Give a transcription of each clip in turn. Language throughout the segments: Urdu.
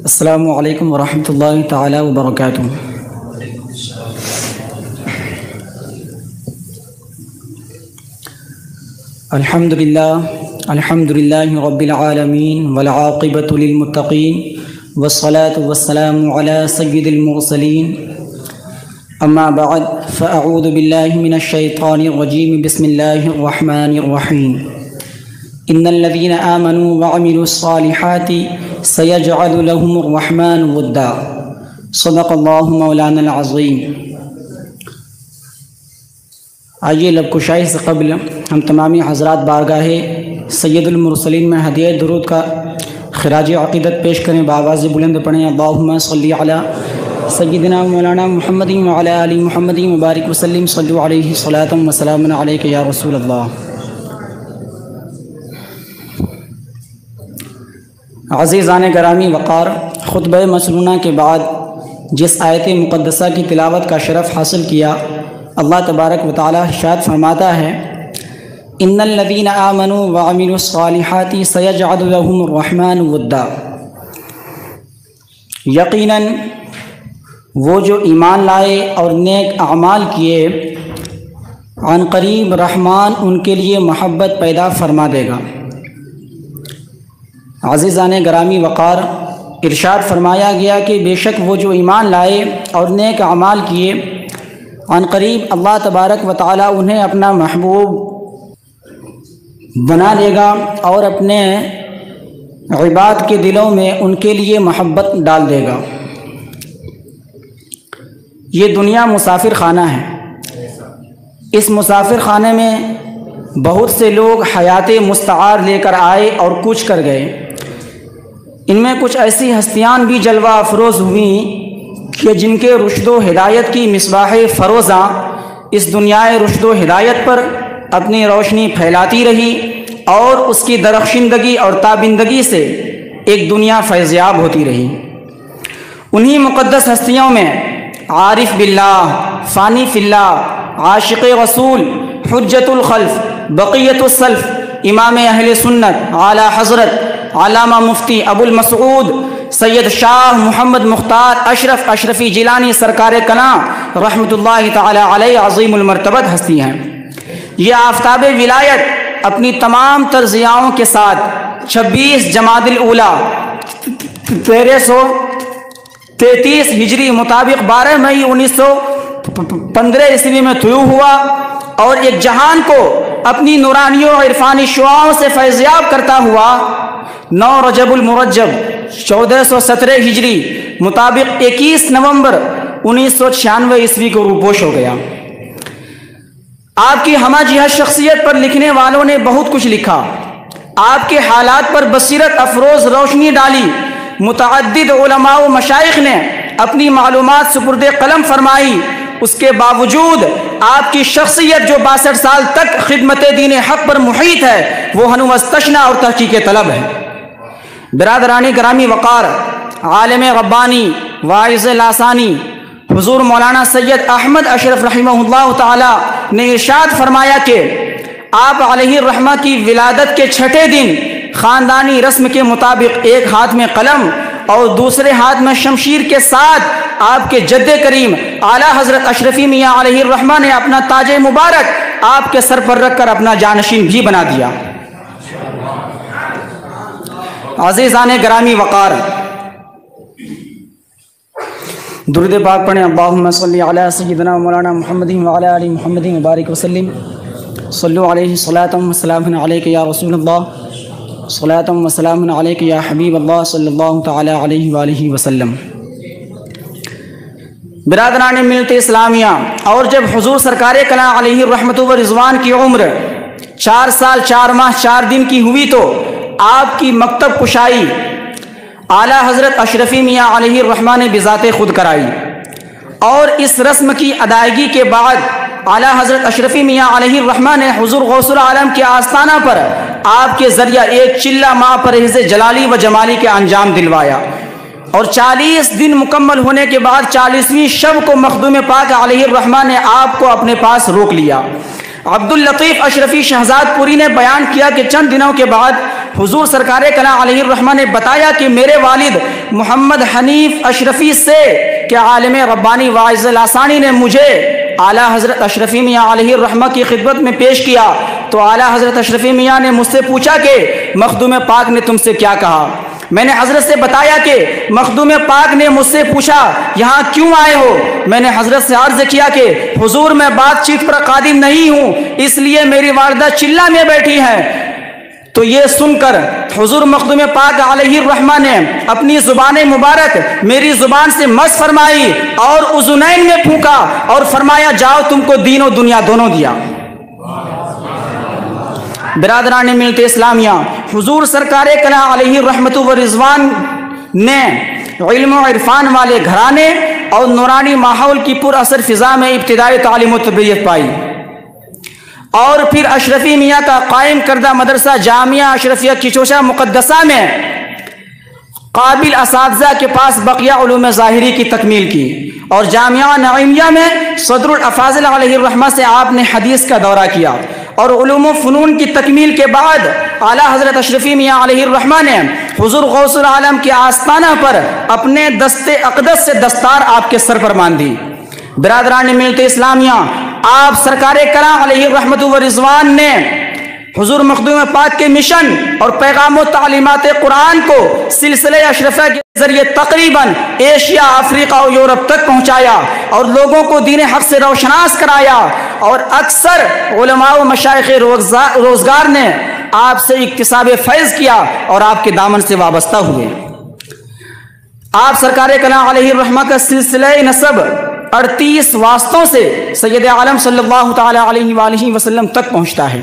السلام علیکم ورحمۃ اللہ تعالی وبرکاتہ۔ الحمد للہ رب العالمین والعاقبۃ للمتقین والصلاة والسلام علی سید المرسلین، اما بعد فاعوذ باللہ من الشیطان الرجیم، بسم اللہ الرحمن الرحیم۔ ان الذین آمنوا وعملوا الصالحات سیجعل لهم الرحمن ودا، صدق اللہ مولانا العظیم۔ آئیے لب کشائی سے قبل ہم تمامی حضرات بارگاہ سید المرسلین میں ہدیہ درود کا خراج عقیدت پیش کریں، بآواز بلند پڑھیں اللہم صلی علی سیدنا مولانا محمد وعلی آل محمد مبارک وسلم، صلو علیہ صلاۃ وسلام علیک یا رسول اللہ۔ عزیزان گرامی وقار، خطبہ مسنونہ کے بعد جس آیت مقدسہ کی تلاوت کا شرف حاصل کیا، اللہ تبارک و تعالی ارشاد فرماتا ہے ان الذین آمنوا وعملوا الصالحات سیجعل لهم الرحمن ودا۔ یقیناً وہ جو ایمان لائے اور نیک اعمال کیے، عن قریب رحمان ان کے لیے محبت پیدا فرما دے گا۔ عزیزان گرامی وقار، ارشاد فرمایا گیا کہ بے شک وہ جو ایمان لائے اور نیک اعمال کیے، عن قریب اللہ تبارک و تعالی انہیں اپنا محبوب بنا دے گا اور اپنے عباد کے دلوں میں ان کے لیے محبت ڈال دے گا۔ یہ دنیا مسافر خانہ ہے۔ اس مسافر خانے میں بہت سے لوگ حیات مستعار لے کر آئے اور کوچ کر گئے۔ ان میں کچھ ایسی ہستیاں بھی جلوہ افروز ہوئیں کہ جن کے رشد و ہدایت کی مصباح فروزاں اس دنیا رشد و ہدایت پر اپنی روشنی پھیلاتی رہی اور اس کی درخشندگی اور تابندگی سے ایک دنیا فیضیاب ہوتی رہی۔ انہی مقدس ہستیوں میں عارف باللہ، فانی فی اللہ، عاشق رسول، حجت الخلف، بقیت السلف، امام اہل سنت اعلیٰ حضرت علامہ مفتی ابو المسعود سید شاہ محمد مختار اشرف اشرفی جیلانی سرکار کلاں رحمۃ اللہ تعالی علیہ عظیم المرتبت ہستی ہیں۔ یہ آفتاب ولایت اپنی تمام تر ضیاؤں کے ساتھ 26 جمادی الاولیٰ 1333 ہجری مطابق 12 مئی 1915 عیسوی میں طلوع ہوا اور ایک جہان کو اپنی نورانیوں اور عرفانی شعاعوں سے فیضیاب کرتا ہوا 9 رجب المرجب 1417 ہجری مطابق 21 نومبر 1996 عیسوی کو روپوش ہو گیا۔ آپ کی ہمہ جہت شخصیت پر لکھنے والوں نے بہت کچھ لکھا، آپ کے حالات پر بصیرت افروز روشنی ڈالی۔ متعدد علماء و مشائخ نے اپنی معلومات سپرد قلم فرمائی، اس کے باوجود آپ کی شخصیت جو 62 سال تک خدمت دین حق پر محیط ہے وہ ہنوز تشنا اور تحقیق طلب ہے۔ برادرانی گرامی وقار، عالم ربانی واعظ لاسانی حضور مولانا سید احمد اشرف رحمہ اللہ تعالی نے ارشاد فرمایا کہ آپ علیہ الرحمہ کی ولادت کے چھٹے دن خاندانی رسم کے مطابق ایک ہاتھ میں قلم اور دوسرے ہاتھ میں شمشیر کے ساتھ آپ کے جد کریم اعلیٰ حضرت اشرفی میاں علیہ الرحمہ نے اپنا تاج مبارک آپ کے سر پر رکھ کر اپنا جانشین بھی بنا دیا۔ عزیزان گرامی وقار، درود پاک پڑھیں اللہم صلی علی سیدنا مولانا محمد وعلی آل محمد مبارک وسلم، صلو علیہ صلاۃ وسلام علیک یا رسول اللہ، صلاۃ وسلام علیک یا حبیب اللہ صلی اللہ تعالی علیہ وآلہ وسلم۔ برادران ملت اسلامیہ، اور جب حضور سرکار کلاں علیہ الرحمۃ و رضوان کی عمر 4 سال 4 ماہ 4 دن کی ہوئی تو آپ کی مکتب کشائی اعلیٰ حضرت اشرفی میاں علیہ الرحمہ نے بذات خود کرائی، اور اس رسم کی ادائیگی کے بعد اعلیٰ حضرت اشرفی میاں علیہ الرحمہ نے حضور غوث العالم کے آستانہ پر آپ کے ذریعہ ایک چلہ ماہ پرہیز جلالی و جمالی کے انجام دلوایا، اور 40 دن مکمل ہونے کے بعد 40ویں شب کو مخدوم پاک علیہ الرحمہ نے آپ کو اپنے پاس روک لیا۔ عبداللطیف اشرفی شہزاد پوری نے بیان کیا کہ چند دنوں کے بعد حضور سرکار کلام علیہ الرحمہ نے بتایا کہ میرے والد محمد حنیف اشرفی سے کہ عالم ربانی واعظ لاسانی نے مجھے اعلیٰ حضرت اشرفی میاں علیہ الرحمہ کی خدمت میں پیش کیا تو اعلیٰ حضرت اشرفی میاں نے مجھ سے پوچھا کہ مخدوم پاک نے تم سے کیا کہا؟ میں نے حضرت سے بتایا کہ مخدوم پاک نے مجھ سے پوچھا یہاں کیوں آئے ہو؟ میں نے حضرت سے عرض کیا کہ حضور میں بات چیت پر قادر نہیں ہوں، اس لیے میری والدہ چلہ میں بیٹھی ہیں۔ تو یہ سن کر حضور مخدوم پاک علیہ الرحمہ نے اپنی زبان مبارک میری زبان سے مس فرمائی اور اذنین میں پھونکا اور فرمایا جاؤ تم کو دین و دنیا دونوں دیا۔ برادران ملت اسلامیہ، حضور سرکار کلام علیہ الرحمۃ و رضوان نے علم و عرفان والے گھرانے اور نورانی ماحول کی پر اثر فضا میں ابتدائی تعلیم و تربیت پائی، اور پھر اشرفی میاں کا قائم کردہ مدرسہ جامعہ اشرفیہ کھچوچا مقدسہ میں قابل اساتذہ کے پاس بقیہ علوم ظاہری کی تکمیل کی، اور جامعہ نعیمیہ میں صدر الافاضل علیہ الرحمہ سے آپ نے حدیث کا دورہ کیا، اور علوم و فنون کی تکمیل کے بعد اعلیٰ حضرت اشرفی میاں علیہ الرحمہ نے حضور غوث العالم کے آستانہ پر اپنے دست اقدس سے دستار آپ کے سر پر باندھی۔ برادران ملت اسلامیہ، آپ سرکار کرام علیہ الرحمۃ و رضوان نے حضور مخدوم پاک کے مشن اور پیغام و تعلیمات قرآن کو سلسلہ اشرفیہ کے ذریعے تقریباً ایشیا، افریقہ اور یورپ تک پہنچایا، اور لوگوں کو دین حق سے روشناس کرایا، اور اکثر علماء و مشائخ روزگار نے آپ سے اکتساب فیض کیا اور آپ کے دامن سے وابستہ ہوئے۔ آپ سرکار کلام علیہ الرحمہ کا سلسلہ نسب 38 واسطوں سے سید عالم صلی اللہ تعالی علیہ وآلہ وسلم تک پہنچتا ہے۔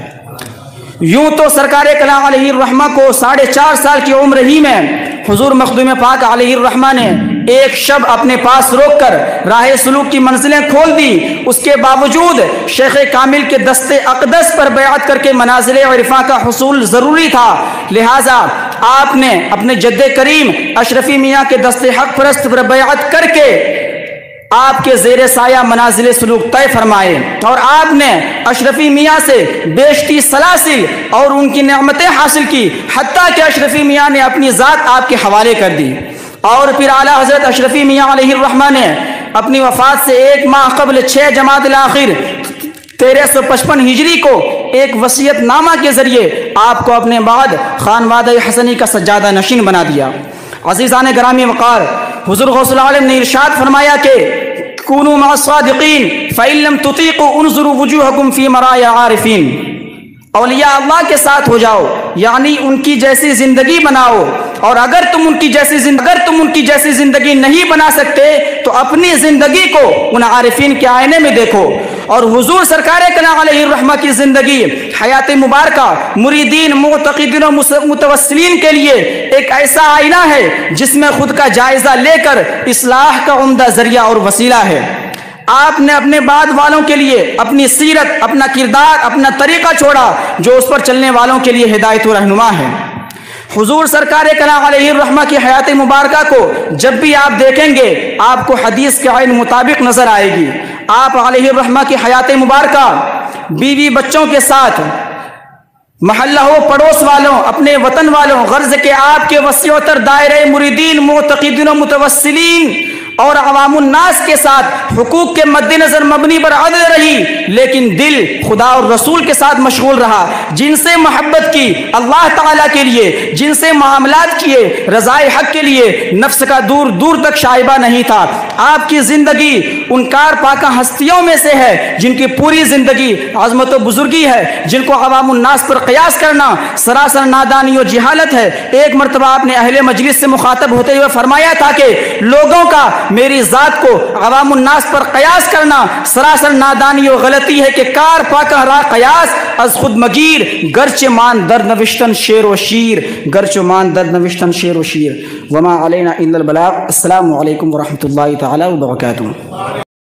یوں تو سرکار کلام علیہ الرحمہ کو 4.5 سال کی عمر ہی میں حضور مخدوم پاک علیہ الرحمہ نے ایک شب اپنے پاس روک کر راہ سلوک کی منزلیں کھول دی۔ اس کے باوجود شیخ کامل کے دست اقدس پر بیعت کر کے منازل عرفاں کا حصول ضروری تھا، لہٰذا آپ نے اپنے جد کریم اشرفی میاں کے دست حق پرست پر بیعت کر کے آپ کے زیر سایہ منازل سلوک طے فرمائے، اور آپ نے اشرفی میاں سے بیشتی سلاسل اور ان کی نعمتیں حاصل کی، حتیٰ کہ اشرفی میاں نے اپنی ذات آپ کے حوالے کر دی۔ اور پھر اعلیٰ حضرت اشرفی میاں علیہ الرحمہ نے اپنی وفات سے 1 ماہ قبل 6 جمادی الاخر 1355 ہجری کو ایک وصیت نامہ کے ذریعے آپ کو اپنے بعد خانوادہ حسنی کا سجادہ نشین بنا دیا۔ عزیزان گرامی وقار، حضور غوث العالم نے ارشاد فرمایا کہ کونوا مع الصادقین فإن لم تطیقوا انظروا وجوہکم فی مرایا عارفین، اولیاء اللہ کے ساتھ ہو جاؤ، یعنی ان کی جیسی زندگی بناؤ، اور اگر تم ان کی جیسی زندگی نہیں بنا سکتے تو اپنی زندگی کو ان عارفین کے آئینے میں دیکھو۔ اور حضور سرکار کلام علیہ الرحمہ کی زندگی حیات مبارکہ مریدین، معتقدین و متوسلین کے لیے ایک ایسا آئینہ ہے جس میں خود کا جائزہ لے کر اصلاح کا عمدہ ذریعہ اور وسیلہ ہے۔ آپ نے اپنے بعد والوں کے لیے اپنی سیرت، اپنا کردار، اپنا طریقہ چھوڑا جو اس پر چلنے والوں کے لیے ہدایت و رہنما ہے۔ حضور سرکار کلام علیہ الرحمہ کی حیات مبارکہ کو جب بھی آپ دیکھیں گے آپ کو حدیث کے عین مطابق نظر آئے گی۔ آپ علیہ الرحمہ کی حیات مبارکہ بیوی بچوں کے ساتھ، محلہ و پڑوس والوں، اپنے وطن والوں، غرض کے آپ کے وسیع تر دائرہ مریدین، معتقدین و متوسلین اور عوام الناس کے ساتھ حقوق کے مد نظر مبنی پر عدل رہی، لیکن دل خدا اور رسول کے ساتھ مشغول رہا۔ جن سے محبت کی اللہ تعالیٰ کے لیے، جن سے معاملات کیے رضائے حق کے لیے، نفس کا دور دور تک شائبہ نہیں تھا۔ آپ کی زندگی ان کار پاکہ ہستیوں میں سے ہے جن کی پوری زندگی عظمت و بزرگی ہے، جن کو عوام الناس پر قیاس کرنا سراسر نادانی و جہالت ہے۔ ایک مرتبہ آپ نے اہل مجلس سے مخاطب ہوتے ہوئے فرمایا تھا کہ لوگوں کا میری ذات کو عوام الناس پر قیاس کرنا سراسر نادانی و غلطی ہے کہ کار پاکہ را قیاس از خود مگیر، گرچہ مان در نوشتن شیر و شیر، گرچہ مان در نوشتن شیر و شیر، وما علینا الا البلاغ۔ السلام علیکم ورحمۃ اللہ تعالی وبرکاتہ۔